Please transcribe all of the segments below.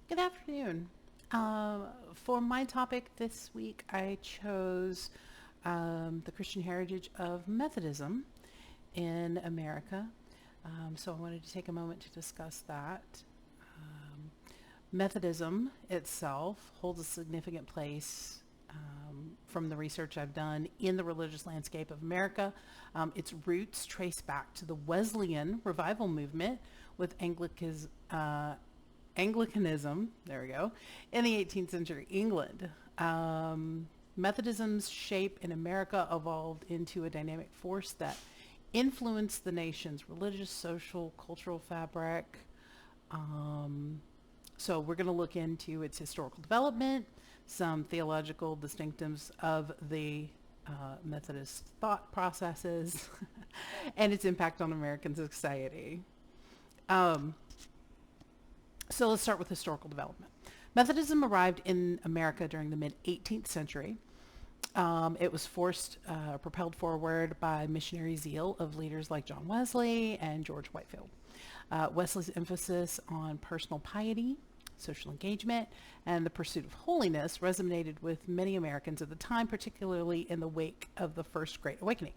Good afternoon. For my topic this week, I chose the Christian heritage of Methodism in America. So I wanted to take a moment to discuss that. Um, Methodism itself holds a significant place from the research I've done in the religious landscape of America. Its roots trace back to the Wesleyan revival movement with Anglicanism, there we go, in the 18th century England. Methodism's shape in America evolved into a dynamic force that influenced the nation's religious, social, cultural fabric. So we're going to look into its historical development, some theological distinctives of the Methodist thought processes, and its impact on American society. Um, so let's start with historical development. Methodism arrived in America during the mid 18th century. It was propelled forward by missionary zeal of leaders like John Wesley and George Whitefield. Wesley's emphasis on personal piety, social engagement, and the pursuit of holiness resonated with many Americans at the time, particularly in the wake of the First Great Awakening.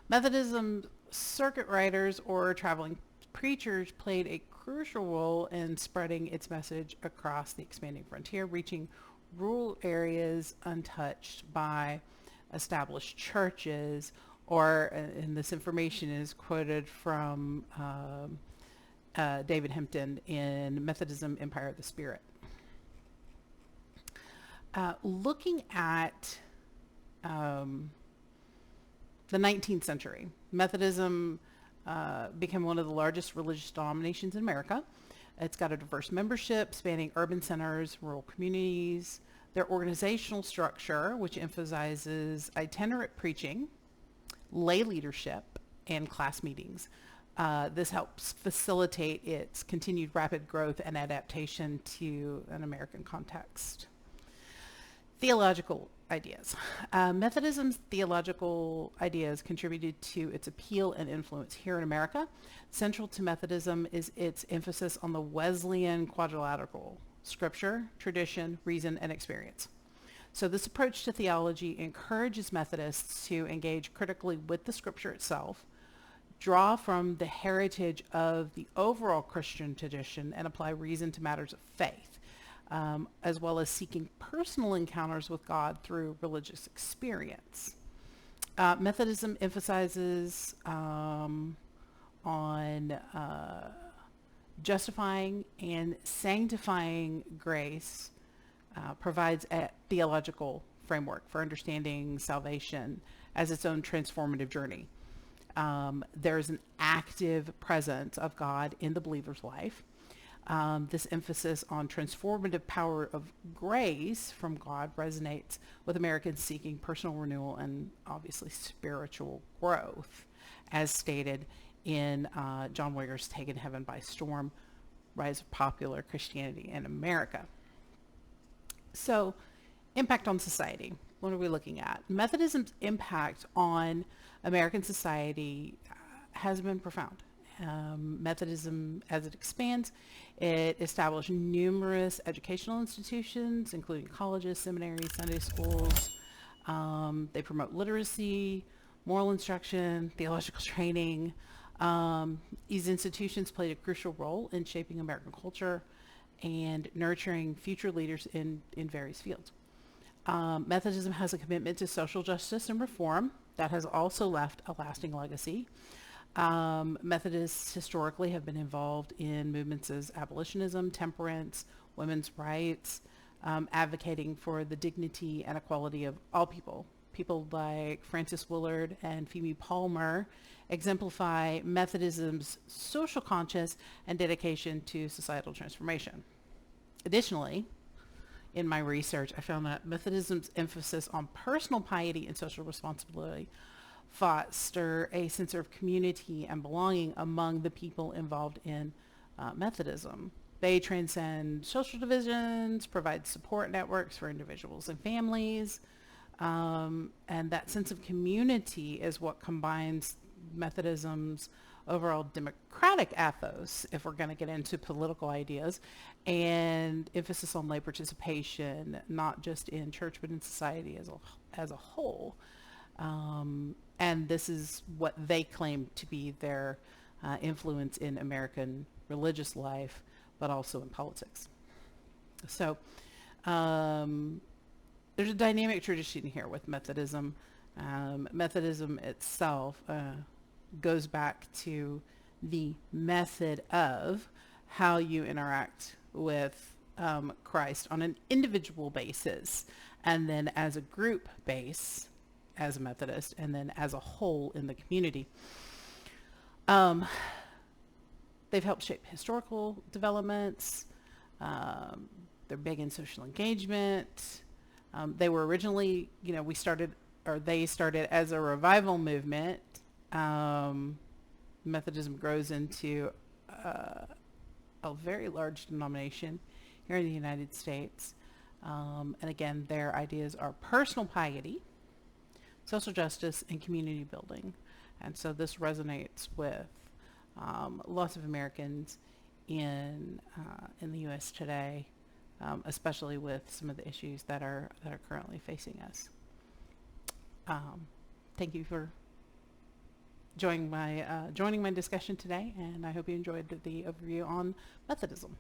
Methodism circuit riders or traveling preachers played a crucial role in spreading its message across the expanding frontier, reaching rural areas untouched by established churches, and this information is quoted from David Hempton in Methodism, Empire of the Spirit. Looking at the 19th century, Methodism became one of the largest religious denominations in America. It's got a diverse membership spanning urban centers, rural communities. Their organizational structure, which emphasizes itinerant preaching, lay leadership, and class meetings. This helps facilitate its continued rapid growth and adaptation to an American context. Theological ideas. Methodism's theological ideas contributed to its appeal and influence here in America. Central to Methodism is its emphasis on the Wesleyan quadrilateral: scripture, tradition, reason, and experience. So this approach to theology encourages Methodists to engage critically with the scripture itself, draw from the heritage of the overall Christian tradition, and apply reason to matters of faith, as well as seeking personal encounters with God through religious experience. Methodism emphasizes on justifying and sanctifying grace, provides a theological framework for understanding salvation as its own transformative journey. There's an active presence of God in the believer's life. This emphasis on transformative power of grace from God resonates with Americans seeking personal renewal and obviously spiritual growth, as stated in John Wigger's Taken Heaven by Storm, Rise of Popular Christianity in America. So, impact on society. What are we looking at? Methodism's impact on American society has been profound. Methodism, as it expands, it established numerous educational institutions, including colleges, seminaries, Sunday schools. They promote literacy, moral instruction, theological training. These institutions played a crucial role in shaping American culture and nurturing future leaders in various fields. Methodism has a commitment to social justice and reform that has also left a lasting legacy. Methodists historically have been involved in movements as abolitionism, temperance, women's rights, advocating for the dignity and equality of all people. People like Frances Willard and Phoebe Palmer exemplify Methodism's social conscience and dedication to societal transformation. Additionally, in my research, I found that Methodism's emphasis on personal piety and social responsibility foster a sense of community and belonging among the people involved in Methodism. They transcend social divisions, provide support networks for individuals and families, and that sense of community is what combines Methodism's overall democratic ethos, if we're going to get into political ideas, and emphasis on lay participation, not just in church but in society as a whole. And this is what they claim to be their influence in American religious life, but also in politics. So there's a dynamic tradition here with Methodism. Methodism itself goes back to the method of how you interact with Christ on an individual basis, and then as a group base as a Methodist, and then as a whole in the community. They've helped shape historical developments. They're big in social engagement. They were originally, they started as a revival movement. Methodism grows into a very large denomination here in the United States. And again, their ideas are personal piety, social justice, and community building. And so this resonates with lots of Americans in the U.S. today, especially with some of the issues that are currently facing us. Thank you for joining my discussion today, and I hope you enjoyed the overview on Methodism.